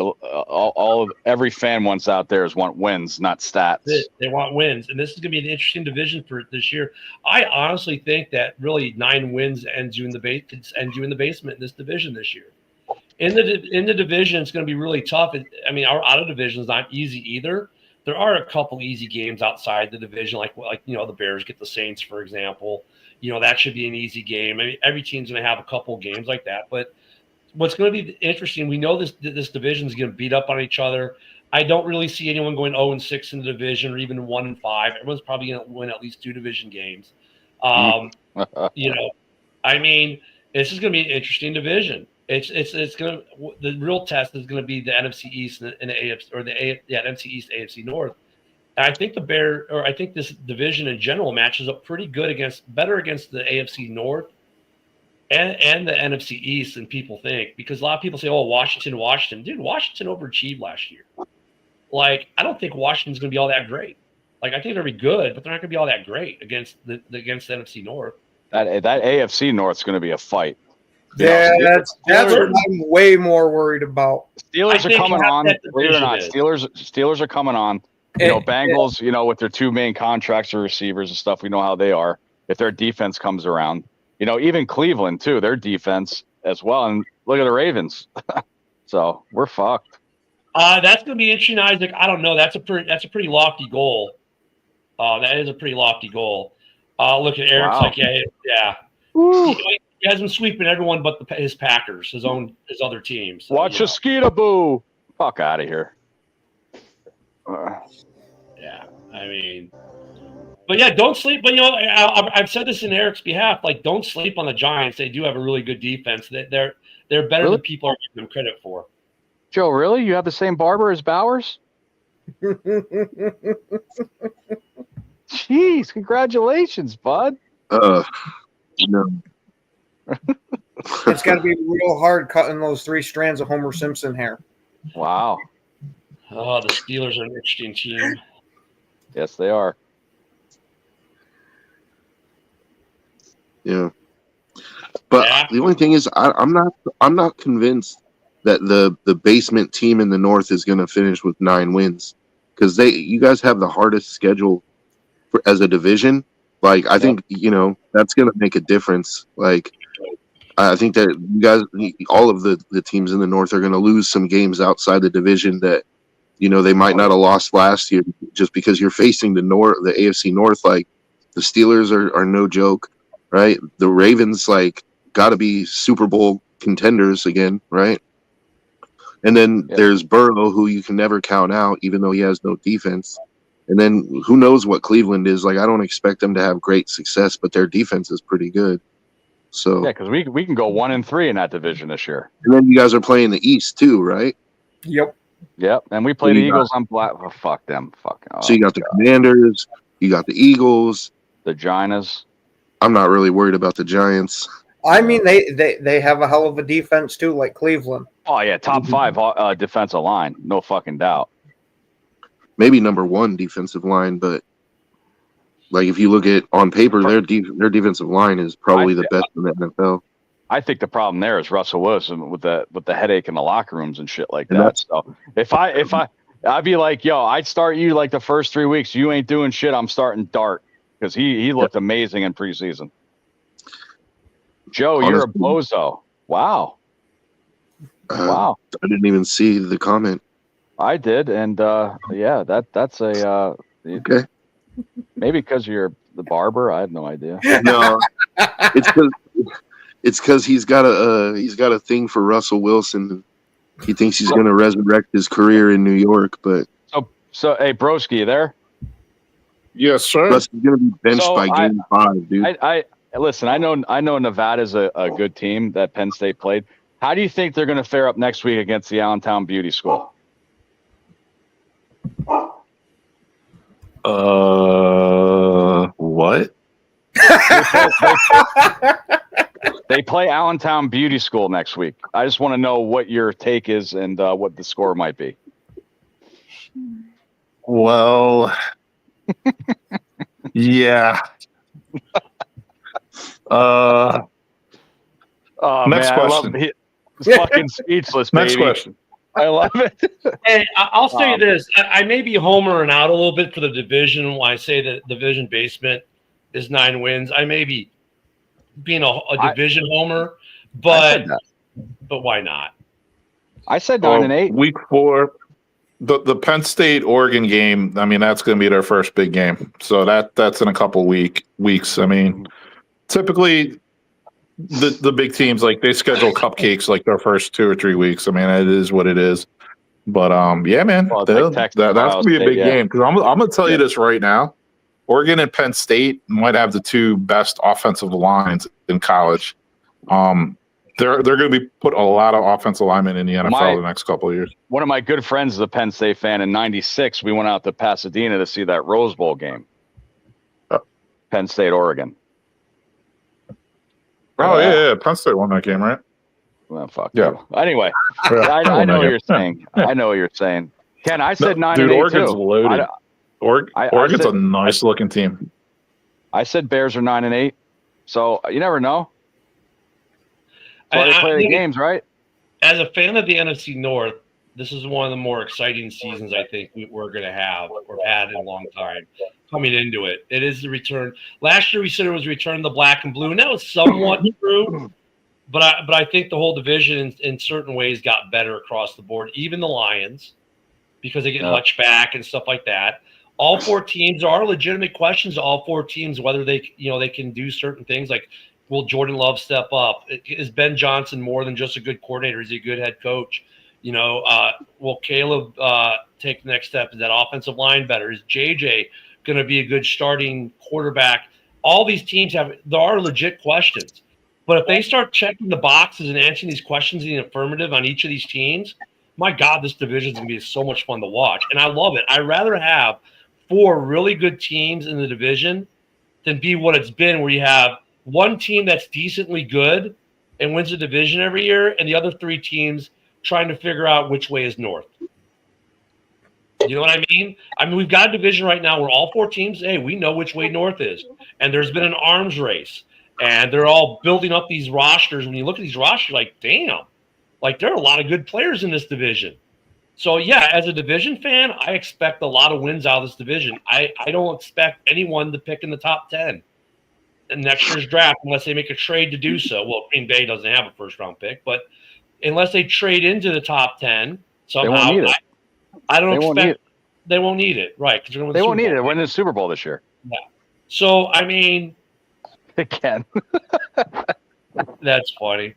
every fan wants out there want wins, not stats. They want wins, and this is going to be an interesting division for this year. I honestly think that really 9 wins ends you in the basement in this division this year. In the division, it's going to be really tough. I mean, our out of division is not easy either. There are a couple easy games outside the division, like the Bears get the Saints, for example. That should be an easy game. I mean, every team's going to have a couple games like that, but what's going to be interesting, we know this division is going to beat up on each other. I don't really see anyone going 0-6 in the division or even 1-5. Everyone's probably going to win at least 2 division games. I mean, this is going to be an interesting division. It's going to, the real test is going to be the NFC East and the AFC NFC East, AFC North. And I think I think this division in general matches up pretty good better against the AFC North and the NFC East than people think, because a lot of people say, "Oh, Washington." Dude, Washington overachieved last year. Like, I don't think Washington's going to be all that great. Like, I think they'll be good, but they're not going to be all that great against the NFC North. That AFC North's going to be a fight. Yeah, that's what I'm way more worried about. Steelers are coming on. Believe it or not, Steelers are coming on. Bengals, with their 2 main contracts or receivers and stuff, we know how they are. If their defense comes around. Even Cleveland too, their defense as well. And look at the Ravens. So we're fucked. That's going to be interesting, Isaac. I don't know. That's a pretty lofty goal. That is a pretty lofty goal. Look at Eric's like, yeah. He has been sweeping everyone but his Packers, his other teams. So, watch a Skeetaboo. Fuck out of here. Yeah, I mean. But yeah, don't sleep. But I've said this in Eric's behalf. Like, don't sleep on the Giants. They do have a really good defense. They're better than people are giving them credit for. Joe, really? You have the same barber as Bowers? Jeez, congratulations, bud. No. It's got to be real hard cutting those 3 strands of Homer Simpson hair. Wow. Oh, the Steelers are an interesting team. Yes, they are. Yeah, but the only thing is, I'm not convinced that the basement team in the North is going to finish with 9 wins, because you guys have the hardest schedule as a division. Like, I think that's going to make a difference. Like, I think that you guys, all of the teams in the North, are going to lose some games outside the division that they might not have lost last year, just because you're facing the AFC North. Like, the Steelers are no joke. Right, the Ravens got to be Super Bowl contenders again, right? And then there's Burrow, who you can never count out, even though he has no defense. And then who knows what Cleveland is like? I don't expect them to have great success, but their defense is pretty good. So yeah, because we can go 1-3 in that division this year. And then you guys are playing the East too, right? Yep. And we play the Eagles on black. Oh, fuck them. So you got the Commanders, you got the Eagles, the Giants. I'm not really worried about the Giants. I mean, they have a hell of a defense too, like Cleveland. Oh yeah, top 5 defensive line, no fucking doubt. Maybe number 1 defensive line, but like if you look at on paper, their defensive line is probably the best in the NFL. I think the problem there is Russell Wilson with the headache in the locker rooms and shit like that. So if I'd be like, yo, I'd start you like the first 3 weeks. You ain't doing shit. I'm starting Dart. Because he looked amazing in preseason. Joe, you're a Honestly. bozo. Wow. Wow. I didn't even see the comment. I did, and yeah, that's a Okay. maybe because you're the barber. I have no idea. No, it's because he's got a thing for Russell Wilson. He thinks he's going to resurrect his career in New York, but So hey, Broski, you there? Yes, sir. Russell's going to be benched So by game 5, dude. I listen. I know Nevada's a good team that Penn State played. How do you think they're going to fare up next week against the Allentown Beauty School? What? They play Allentown Beauty School next week. I just want to know what your take is and what the score might be. Well, yeah. Oh, Next man, question. He's fucking speechless, baby. Next question. I love it. Hey, I'll say this. I may be homering out a little bit for the division when I say that division basement is 9 wins. I may be being a division homer, but why not? I said 9 and 8. Week 4, the Penn State Oregon game. I mean, that's going to be their first big game. So that's in a couple weeks. I mean, typically the big teams, like, they schedule cupcakes like their first 2 or 3 weeks. I mean, it is what it is. But yeah, man, Well, that's Texas, going to be a Ohio big State, game because I'm going to tell you this right now. Oregon and Penn State might have the 2 best offensive lines in college. They're going to be put a lot of offensive linemen in the NFL the next couple of years. One of my good friends is a Penn State fan. In '96, we went out to Pasadena to see that Rose Bowl game. Penn State, Oregon. Oh, yeah. Penn State won that game, right? Well, fuck Yeah. you. Anyway, Yeah. I know what you're saying. I know what you're saying. Ken, I said 9 Dude, and 8 Oregon's too. loaded. I Oregon's said- a nice-looking team. I said Bears are 9 and 8. So you never know. That's why they play the games, right? As a fan of the NFC North, this is one of the more exciting seasons I think we're going to have or had in a long time coming into it. It is the return. Last year we said it was return to the black and blue, and that was somewhat true. But I think the whole division in certain ways got better across the board, even the Lions, because they get much back and stuff like that. All 4 teams, there are legitimate questions to all 4 teams, whether they can do certain things like, will Jordan Love step up? Is Ben Johnson more than just a good coordinator? Is he a good head coach? Will Caleb take the next step? Is that offensive line better? Is JJ going to be a good starting quarterback? All these teams there are legit questions. But if they start checking the boxes and answering these questions in the affirmative on each of these teams, my God, this division is going to be so much fun to watch. And I love it. I'd rather have 4 really good teams in the division than be what it's been, where you have one team that's decently good and wins the division every year, and the other 3 teams trying to figure out which way is north. You know what I mean? I mean, we've got a division right now where all 4 teams, hey, we know which way north is. And there's been an arms race. And they're all building up these rosters. When you look at these rosters, like, damn, like, there are a lot of good players in this division. So, yeah, as a division fan, I expect a lot of wins out of this division. I don't expect anyone to pick in the top 10 in next year's draft unless they make a trade to do so. Well, Green Bay doesn't have a first-round pick, but unless they trade into the top 10 somehow, They won't need it. I don't They won't expect they won't need it, right? Because They won't need it. They're winning the Super Bowl this year. Yeah. So, I mean, They can. that's funny.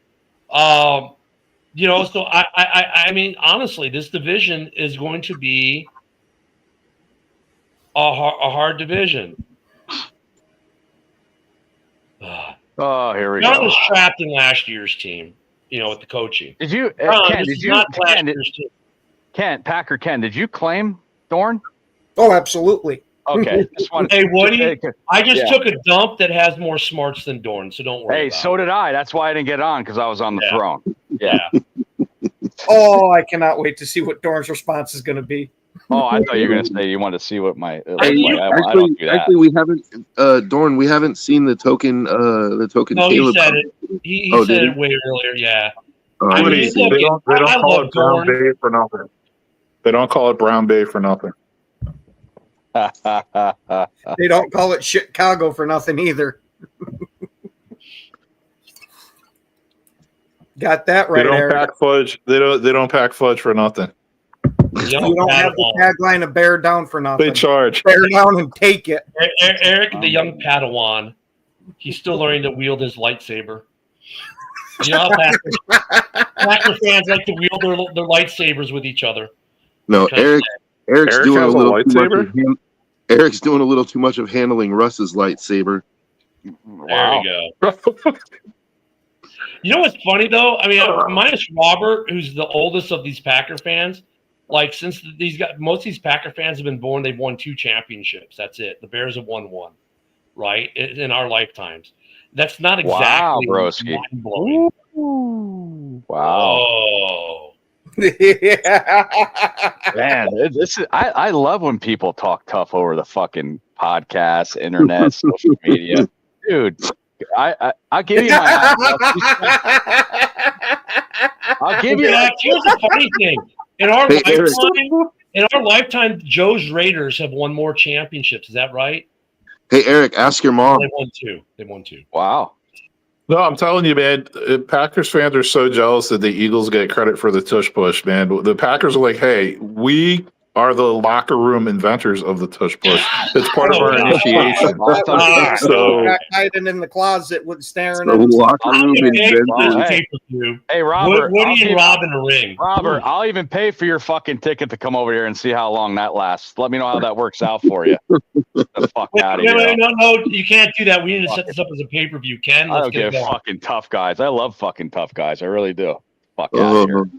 So I mean, honestly, this division is going to be a hard division. Oh, here we John go. was trapped in last year's team, with the coaching. Did you, Ken? Did you, Packer Ken? Did you claim Dorn? Oh, absolutely. Okay. Just wanted Hey, Woody, to- I just took a dump that has more smarts than Dorn, so don't worry. Hey, about so it. did I. That's why I didn't get on because I was on the Yeah. throne. Yeah. Oh, I cannot wait to see what Dorn's response is going to be. Oh, I thought you were gonna say you wanted to see what my. Hey, you- I don't do that. Actually, we haven't, Dorn. We haven't seen the token. The token. No, Caleb. he said it. He Oh, said did it way earlier. Yeah. I mean, Woody, it's they okay. don't I call love it Brown Dorn. Bay for nothing. They don't call it Brown Bay for nothing. They don't call it Chicago for nothing either. Got that right, They don't Eric. pack fudge. They don't pack fudge for nothing. You don't have the tagline of bear down for nothing. They charge. Bear down and take it. Eric, the young Padawan, he's still learning to wield his lightsaber. You know how Packer fans like to wield their lightsabers with each other. No, Eric's Eric doing a has a little too much lightsaber? of Eric's doing a little too much of handling Russ's lightsaber. There we go. You know what's funny though? I mean, minus Robert, who's the oldest of these Packer fans. Like since most of these Packer fans have been born, they've won 2 championships. That's it. The Bears have won 1, right? In our lifetimes. That's not exactly broski. mind-blowing. Wow. Oh. Man, I love when people talk tough over the fucking podcast, internet, social media. Dude, I'll give you my I'll give you Here's the funny thing. In our lifetime, Joe's Raiders have won more championships. Is that right? Hey, Eric, ask your mom. They won two. Wow. No, I'm telling you, man. Packers fans are so jealous that the Eagles get credit for the tush push, man. The Packers are like, hey, we are the locker room inventors of the tush push. It's part of our initiation. So hiding in the closet with staring The at us. locker room invented. Hey, Robert. Woody and Rob in the ring. Robert, I'll even pay for your fucking ticket to come over here and see how long that lasts. Let me know how that works out for you. The fuck out of here. No, you can't do that. We need to set this up as a pay-per-view. Ken, I let's don't get give it going. fucking tough guys. I love fucking tough guys. I really do. Fuck out of here.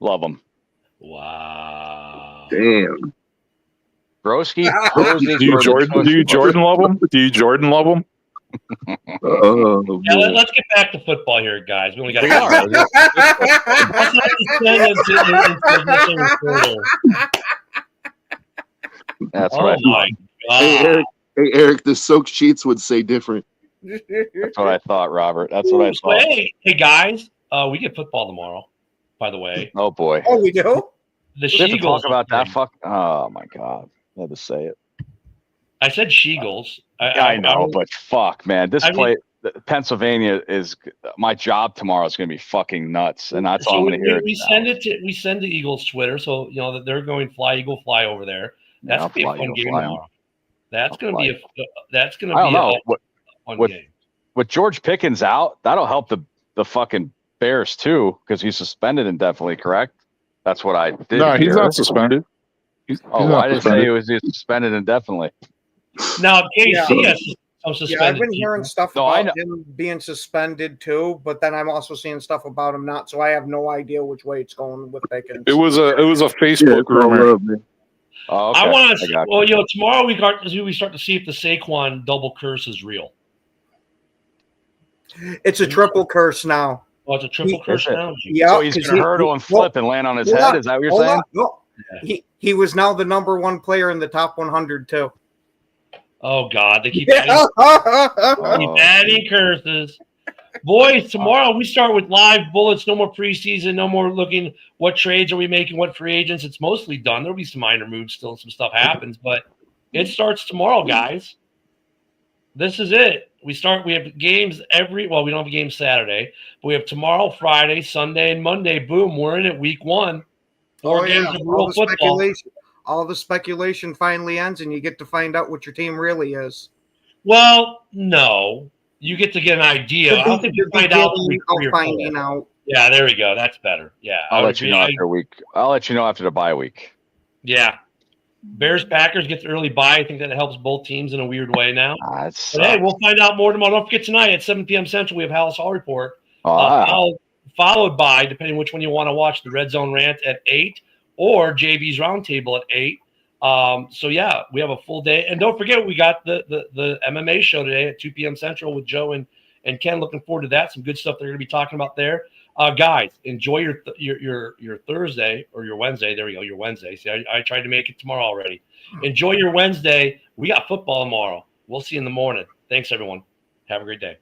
Love them. Wow. Damn. Broski. do you Jordan love them? Do you Jordan love them? Oh, Yeah, boy. let's get back to football here, guys. We only got That's Oh right. my Hey, god. Eric, the soaked sheets would say different. That's what I thought, Robert. That's what I thought. Hey guys, we get football tomorrow, by the way. Oh boy. Oh, we do? The We have to She-Eagles. talk about that. Fuck. Oh my god. I had to say it. I said She-Eagles. I know, but fuck, man. This I mean- play, Pennsylvania is my job tomorrow is going to be fucking nuts, and that's all I'm going to hear. We send the Eagles Twitter, so you know that they're going fly Eagle fly over there. That's I'll gonna be a fly fun Eagle game fly. tomorrow. That's I'll gonna fly. be that's gonna I don't be know. a fun What- game. With George Pickens out, that'll help the fucking Bears too, because he's suspended indefinitely. Correct? That's what I did. No, he's hear. not suspended. He's Oh, not I didn't say he was suspended indefinitely. Now KC Yeah. has some Yeah, I've suspended. been hearing stuff No, I about him being suspended too, but then I'm also seeing stuff about him not. So I have no idea which way it's going with Pickens. It was a Facebook rumor. Oh, okay. I want I to. got Well, you know, tomorrow we start to see if the Saquon double curse is real. It's a triple curse now. Oh, it's a triple He- curse Is it? now. Yeah, So he's going to hurdle and flip and land on his head. Is that what you're saying? He was now the number 1 player in the top 100 too. Oh God, they keep Yeah. adding curses. Boys, tomorrow we start with live bullets. No more preseason. No more looking what trades are we making, what free agents. It's mostly done. There'll be some minor moves still. Some stuff happens, but it starts tomorrow, guys. This is it. We have games we don't have a game Saturday, but we have tomorrow, Friday, Sunday, and Monday. Boom, we're in it week 1. 4 games of real football. All the speculation finally ends, and you get to find out what your team really is. Well, no. You get to get an idea. I don't think you find out till week 3 or 4. Finding out. Yeah, there we go. That's better. Yeah. I'll let you know after a week. I'll let you know after the bye week. Yeah. Bears Packers get the early bye. I think that helps both teams in a weird way now. But hey, we'll find out more tomorrow. Don't forget tonight at 7 p.m. Central, we have Hallis Hall Report. Followed by, depending which one you want to watch, the Red Zone Rant at 8 or JB's Roundtable at 8. So yeah, we have a full day. And don't forget, we got the MMA show today at 2 p.m. Central with Joe and Ken. Looking forward to that. Some good stuff they're going to be talking about there. Guys, enjoy your Thursday or your Wednesday. There we go, your Wednesday. See, I tried to make it tomorrow already. Enjoy your Wednesday. We got football tomorrow. We'll see you in the morning. Thanks, everyone. Have a great day.